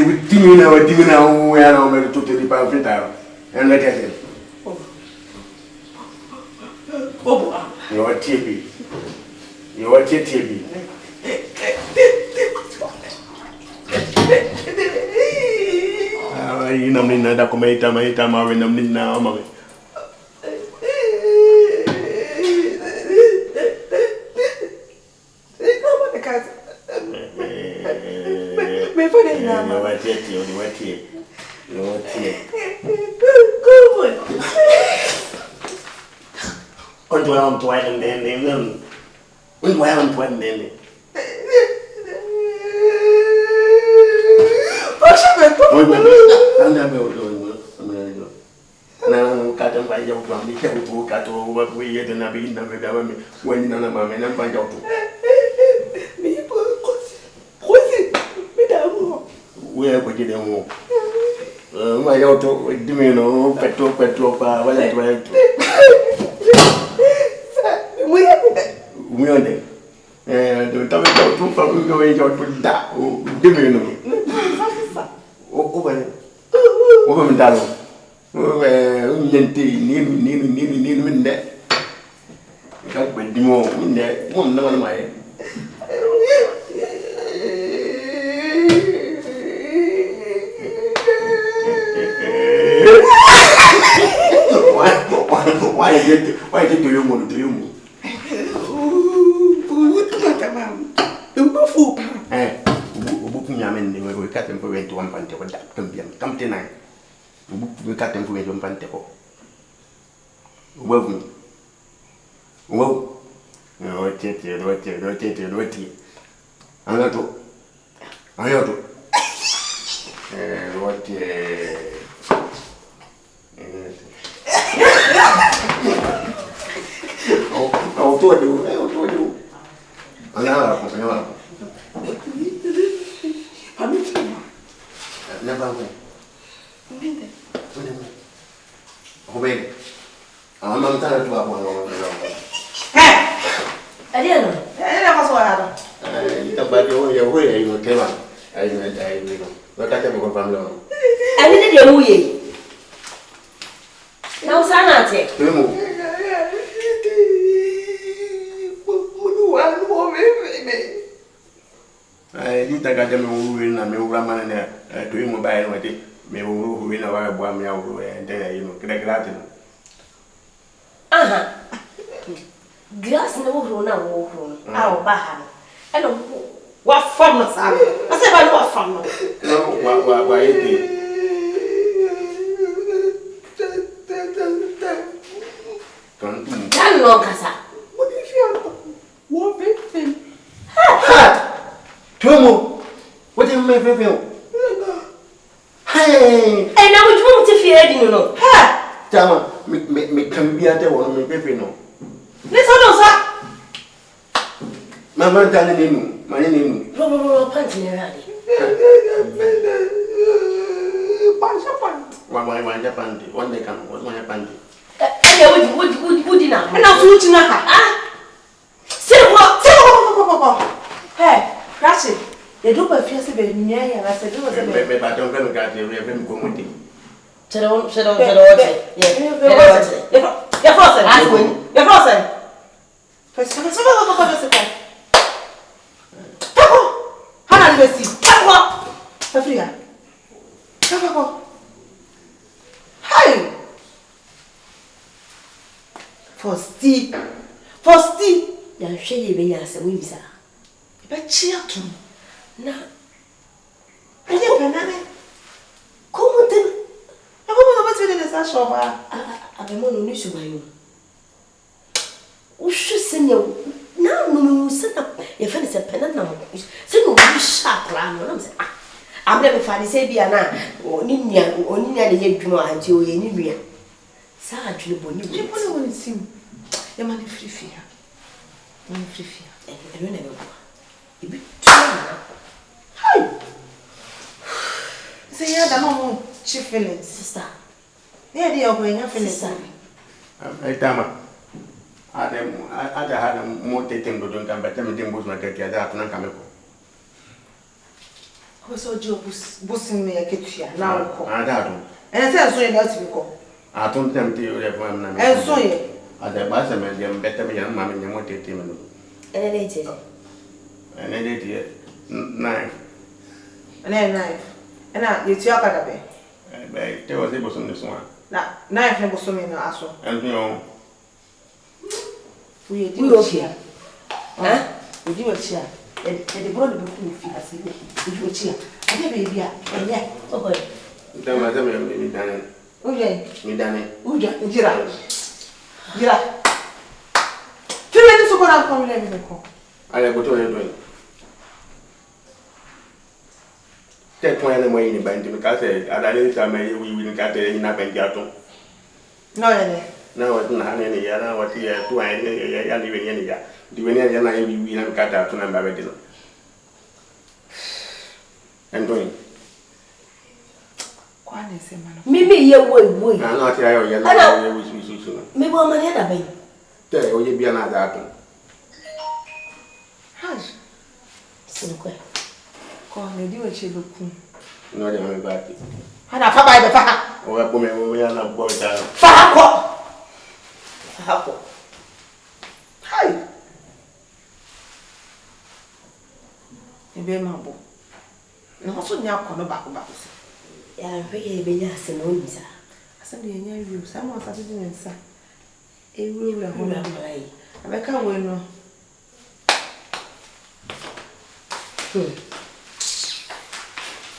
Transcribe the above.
would you do now? Do you know we are over to the pound and let it. Oh, you're TV. You're TV. You know, Nina, Cometa, my time, I remember now, mommy. On 12 and then, when we haven't 20 then. I'm never doing cut and buy your family, cut over we yet and I've been never government when none of my men and find out. Where would you know? My auto, Dimino, petrol, what I tried to. We are there. And the topic of 2 from going out with that. Dimino. Over Dalo. Need that. Got with more in there. One, none of my. Why did you want to do? We cut them for 1 panther, come tonight. We cut them for 1 panther. Well, rotate. I'm not to. I ought to. What? I'll do it. Never win. Obey. I'm not tired to have one. I didn't know. I never saw her. But your way, you came out. I will. Look at them from long. I didn't know you. No, Sanate. I didn't got them moving and no grammar to him mobile with it. May win our bomb and you know, Latin. Glass no room, our Bahan. I know what from us. I said, I what from us. No, why it is. Don't know, Cassa. What if you are what victim? Tomo, what do you make me feel? Hey, and I would want to fear you know. Ha! Tama, me can be at the one of me, no. Let's hold on, sir. Mamma, darling, my name, Robo Panty. One Japan, one day come, what's my panty? Would you not? And I'll shoot you now. Ah, say what? Hey. Crashing. They do a fierce baby near and I said, but I don't know that you have been committing. Sit on. Yes, you're frozen. You're frozen. How do you see? Africa. Hi. For Steve. You're shady, as a wizard. But cheer to now. ADIEPENA. KOOMOTE. I want to go to the shop. I am on the issue. We should send you now. No, send up. If it's a pen now, send you sharp round. I'm never funny, say, Biana, or Nina, or Nina, the young Juma, and you in India. Sarge, you will see. The money free fear. Money free fear. And you never go. Hi. Say, I don't know, she feelings, sister. Yeah, they are going to finish. I tell I had a more taking, but don't come back. Tell me, was my daddy. I don't come. was so job boosting me a kitchen now. I don't. And I said, so you know to go. I don't tempt you every one. And so you. At the bus, I am better young mammy than what they tell me. And it is. And I did it. Knife. And then knife. And now you talk at a bit. There was able to this one. Now, knife never so many also. And you know, we do a chair. Huh? We do a chair. And the body will be a chair. I give baby. And yet, oh, then my dame may be done. okay, Me done it. Uja, Jira. Jira. 2 minutes to go down from the I have got to doing. Take one of the way in the band because I didn't tell me we will get it in a band. No, Now, I don't have any year. Now, what year do I live in any year? Do any other night we will cut out to number dinner? And doing. Maybe you would. I'm not here. You're not with me. Maybe I'm a baby. There will be another happen. Hush. Silky. Call me, do what you look. No, they haven't got it. And I buy the fat. Oh, I put me we are not boys out. Fat. Hi. A baby mambo. No, so now come back about this. Yeah, really, be yes and no, sir. I said, you someone started in, sir. A rule of home. I can't win.